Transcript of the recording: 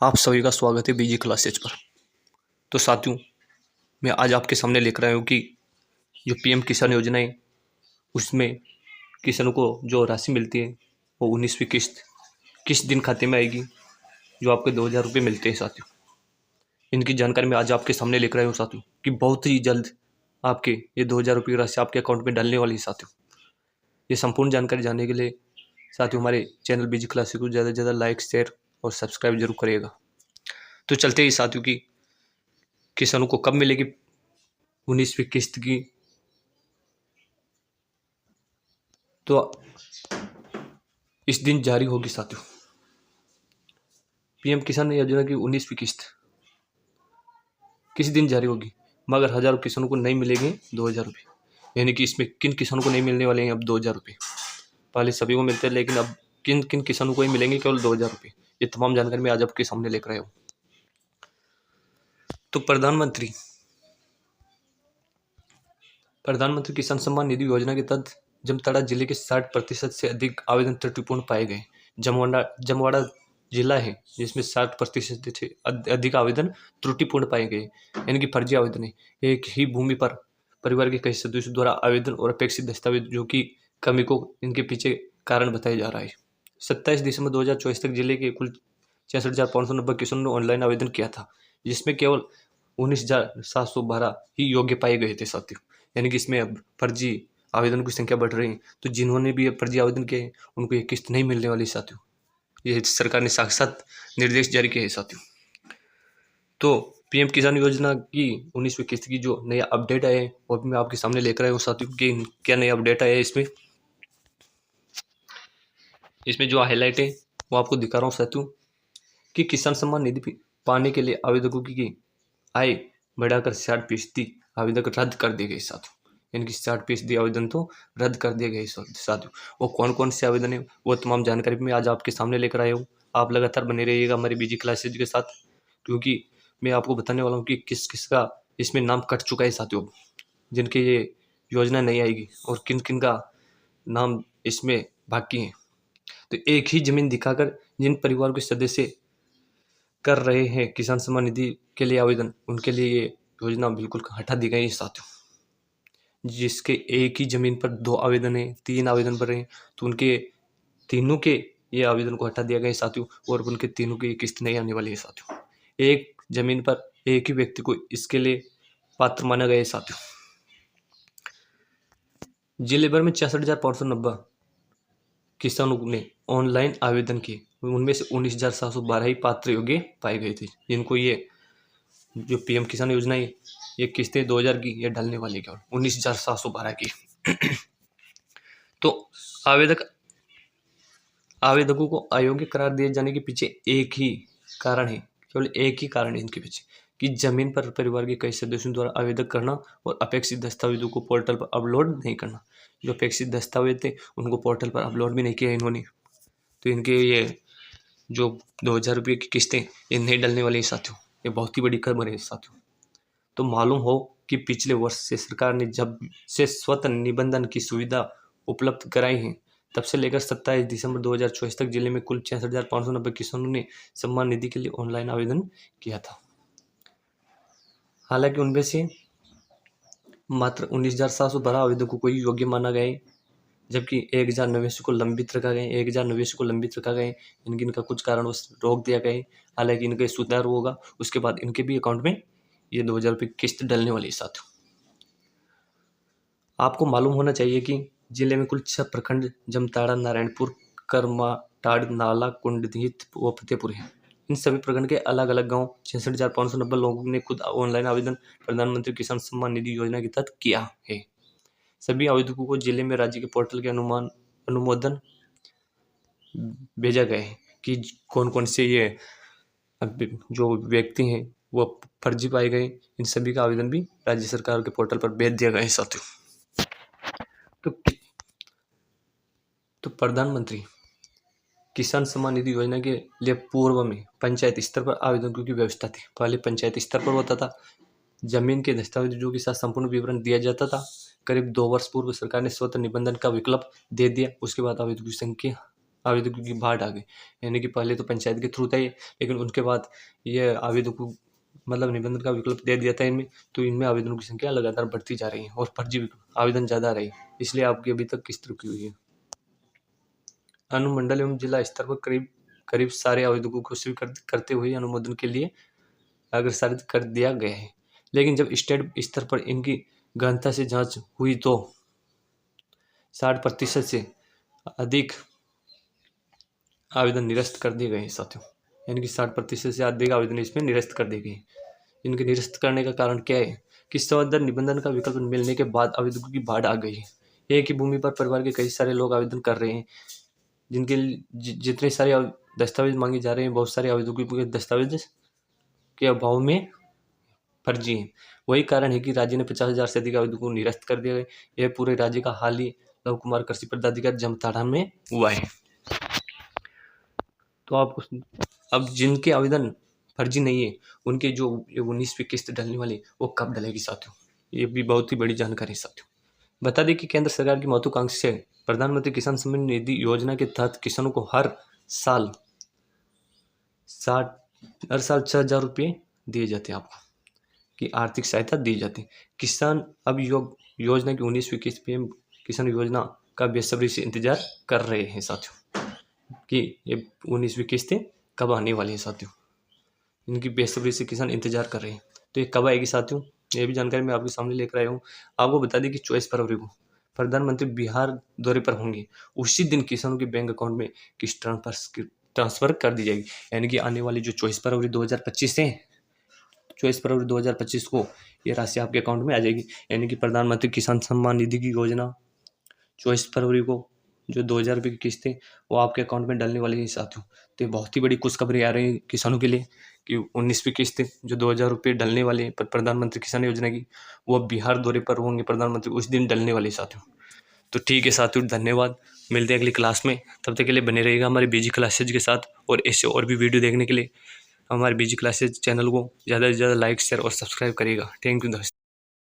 आप सभी का स्वागत है बीजी क्लासेज पर। तो साथियों, मैं आज आपके सामने लेकर आया हूँ कि जो पीएम किसान योजना है उसमें किसानों को जो राशि मिलती है वो 19वीं किस्त किस दिन खाते में आएगी, जो आपके 2000 रुपये मिलते हैं साथियों। इनकी जानकारी मैं आज आपके सामने लेकर आया हूँ साथियों कि बहुत ही जल्द आपके ये 2000 रुपये की राशि आपके अकाउंट में डालने वाली है साथियों। ये संपूर्ण जानकारी जानने के लिए साथियों हमारे चैनल बीजी क्लासेज को ज़्यादा से ज़्यादा लाइक, शेयर और सब्सक्राइब जरूर करिएगा। तो चलते ही साथियों की किसानों को कब मिलेगी 19वीं किस्त की, तो इस दिन जारी होगी साथियों। पीएम किसान योजना की 19वीं किस्त किस दिन जारी होगी, मगर हजारों किसानों को नहीं मिलेंगे 2000 रुपये। यानी कि इसमें किन किसानों को नहीं मिलने वाले हैं अब 2000 रुपये। पहले सभी को मिलते हैं, लेकिन अब किन किन किसानों को ही मिलेंगे केवल 2000 रुपये। ये तमाम जानकारी मैं आज आपके सामने लेकर आया हूँ। तो प्रधानमंत्री किसान सम्मान निधि योजना के तहत जामताड़ा जिले के 60% से अधिक आवेदन त्रुटिपूर्ण पाए गए। जमवाड़ा जिला है जिसमें 60% से अधिक आवेदन त्रुटिपूर्ण पाए गए, यानी कि फर्जी आवेदन है। एक ही भूमि पर परिवार के कई सदस्यों द्वारा आवेदन और अपेक्षित दस्तावेज जो कि कमी को इनके पीछे कारण बताया जा रहा है। 27 दिसंबर 2024 तक जिले के कुल 66,590 किसानों ने ऑनलाइन आवेदन किया था, जिसमें केवल 19,712 ही योग्य पाए गए थे साथियों। यानी कि इसमें अब फर्जी आवेदन की संख्या बढ़ रही है। तो जिन्होंने भी फर्जी आवेदन किए हैं उनको ये किस्त नहीं मिलने वाली साथियों। ये सरकार ने साक्षात निर्देश जारी किए हैं साथियों। तो पीएम किसान योजना की 19वीं किस्त की जो नया अपडेट आया है वो भी मैं आपके सामने लेकर आया हूँ साथियों कि क्या नया अपडेट आया है। इसमें जो हाईलाइट है वो आपको दिखा रहा हूँ साथियों कि किसान सम्मान निधि पाने के लिए आवेदकों की आय बढ़ाकर 60% आवेदक रद्द कर दिए गए साथियों। यानी कि 60% आवेदन तो रद्द कर दिए गए साथियों। वो कौन कौन से आवेदन है वो तमाम जानकारी मैं आज आपके सामने लेकर आया हूँ। आप लगातार बने रहिएगा हमारी बीजी क्लासेज के साथ, क्योंकि मैं आपको बताने वाला हूँ कि किस किस का इसमें नाम कट चुका है साथियों, जिनके ये योजना नहीं आएगी, और किन किन का नाम इसमें बाकी है। तो एक ही जमीन दिखाकर जिन परिवार के सदस्य कर रहे हैं किसान सम्मान निधि के लिए आवेदन, उनके लिए ये योजना बिल्कुल हटा दी गई है साथियों। जिसके एक ही जमीन पर 2 आवेदन है, 3 आवेदन भर रहे हैं, तो उनके तीनों के ये आवेदन को हटा दिया गया है साथियों, और उनके तीनों की किस्त नहीं आने वाली है साथियों। एक जमीन पर एक ही व्यक्ति को इसके लिए पात्र माना गया है साथियों। जिले भर में 66,590 किसानों ने ऑनलाइन आवेदन किए, उनमें से 19,712 ही पात्र योग्य पाए गए थे, जिनको ये जो पीएम किसान योजना है ये किस्तें 2000 की ये डालने वाली केवल 19,712 की। तो आवेदकों को अयोग्य करार दिए जाने के पीछे एक ही कारण है, केवल एक ही कारण है इनके पीछे, कि जमीन पर परिवार के कई सदस्यों द्वारा आवेदन करना और अपेक्षित दस्तावेजों को पोर्टल पर अपलोड नहीं करना। जो अपेक्षित दस्तावेज थे उनको पोर्टल पर अपलोड भी नहीं किया इन्होंने। तो इनके ये जो 2000 रुपये की किस्तें ये नहीं डलने वाली साथियों। ये बहुत ही बड़ी खबर है साथियों। तो मालूम हो कि पिछले वर्ष से सरकार ने जब से स्वतः निबंधन की सुविधा उपलब्ध कराई है, तब से लेकर 27 दिसंबर 2024 तक जिले में कुल 66,590 किसानों ने सम्मान निधि के लिए ऑनलाइन आवेदन किया था। हालांकि उनमें से मात्र 19,712 आवेदकों को ही योग्य माना गया है, जबकि 1,089 को लंबित रखा गया, 1,089 को लंबित रखा गया। इनका कुछ कारणवश रोक दिया गया है। हालांकि इनका सुधार होगा, उसके बाद इनके भी अकाउंट में ये 2000 रुपये किस्त डलने वाली है साथियों। आपको मालूम होना चाहिए कि जिले में कुल 6 प्रखंड जामताड़ा, नारायणपुर, करमाटाड़, नाला, कुंडहित व फतेहपुर है। इन सभी प्रखंड के अलग अलग गांव 66,590 लोगों ने खुद ऑनलाइन आवेदन प्रधानमंत्री किसान सम्मान निधि योजना के तहत किया है। सभी आवेदकों को जिले में राज्य के पोर्टल के अनुमोदन भेजा गया है कि कौन कौन से ये जो व्यक्ति हैं वो फर्जी पाए गए। इन सभी का आवेदन भी राज्य सरकार के पोर्टल पर भेज दिया गया है साथियों। तो प्रधानमंत्री किसान सम्मान निधि योजना के लिए पूर्व में पंचायत स्तर पर आवेदकों की व्यवस्था थी। पहले पंचायत स्तर पर होता था, जमीन के दस्तावेजों के साथ संपूर्ण विवरण दिया जाता था। करीब 2 वर्ष पूर्व सरकार ने स्वतः निबंधन का विकल्प दे दिया। उसके बाद आवेदकों की संख्या आवेदकों की बाढ़ आ गई। यानी कि पहले तो पंचायत के थ्रू था ये, लेकिन उनके बाद ये आवेदकों मतलब निबंधन का विकल्प दे दिया था इनमें, तो इनमें आवेदनों की संख्या लगातार बढ़ती जा रही है और फर्जी आवेदन ज़्यादा आ रही है, इसलिए आपकी अभी तक किस्त रुकी हुई है। अनुमंडल एवं जिला स्तर पर करीब सारे आवेदकों को स्वीकृत करते हुए अनुमोदन के लिए अग्रसर कर दिया गया है, लेकिन जब स्टेट स्तर पर इनकी गहनता से जांच हुई तो 60% से अधिक आवेदन निरस्त कर दिए गए हैं साथियों। यानी कि 60% से अधिक आवेदन इसमें निरस्त कर दिए गए। इनके निरस्त करने का कारण क्या है कि सदर निबंधन का विकल्प मिलने के बाद आवेदकों की बाढ़ आ गई है। एक ही भूमि पर परिवार के कई सारे लोग आवेदन कर रहे हैं, जिनके जितने सारे दस्तावेज मांगे जा रहे हैं, बहुत सारे आवेदकों के दस्तावेज के अभाव में फर्जी है। वही कारण है कि राज्य ने 50,000 से अधिक आवेदकों को निरस्त कर दिया है। यह पूरे राज्य का हाल ही लव कुमार कृषि पदाधिकारी जामताड़ा में हुआ है। तो आप अब जिनके आवेदन फर्जी नहीं है, उनके जो 19वीं किस्त डलने वाली वो कब डलेगी साथियों, ये भी बहुत ही बड़ी जानकारी है साथियों। बता दें कि केंद्र सरकार की महत्वाकांक्षी से प्रधानमंत्री किसान सम्मान निधि योजना के तहत किसानों को हर साल 6,000 रुपये दिए जाते हैं, आपको की आर्थिक सहायता दी जाती है। किसान अब योजना की 19वीं किस्त पीएम किसान योजना का बेसब्री से इंतजार कर रहे हैं साथियों कि ये 19वीं किस्तें कब आने वाली है साथियों। इनकी बेसब्री से किसान इंतजार कर रहे हैं, तो ये कब आएगी साथियों, ये भी जानकारी मैं आपके सामने लेकर आया हूँ। आपको बता दें कि 24 फरवरी को प्रधानमंत्री बिहार दौरे पर होंगे, उसी दिन किसानों के बैंक अकाउंट में किस्त ट्रांसफर कर दी जाएगी। यानी कि आने वाली जो 24 फरवरी 2025 है, 24 फरवरी 2025 को ये राशि आपके अकाउंट में आ जाएगी। यानी कि प्रधानमंत्री किसान सम्मान निधि की योजना 24 फरवरी को जो 2,000 रुपये की किस्त है वो आपके अकाउंट में डालने वाली है साथियों। तो ये बहुत ही बड़ी खुशखबरी आ रही है किसानों के लिए कि 19वीं किस्त जो 2,000 रुपये डलने वाले हैं प्रधानमंत्री किसान योजना की, वो बिहार दौरे पर होंगे प्रधानमंत्री, उस दिन डलने वाले साथियों। तो ठीक है साथियों, धन्यवाद। मिलते हैं अगली क्लास में, तब तक के लिए बने रहिएगा हमारे बीजी क्लासेज के साथ। और ऐसे और भी वीडियो देखने के लिए हमारे बीजी क्लासेज चैनल को ज़्यादा से ज़्यादा लाइक शेयर और सब्सक्राइब करिएगा। थैंक यू दोस्तों।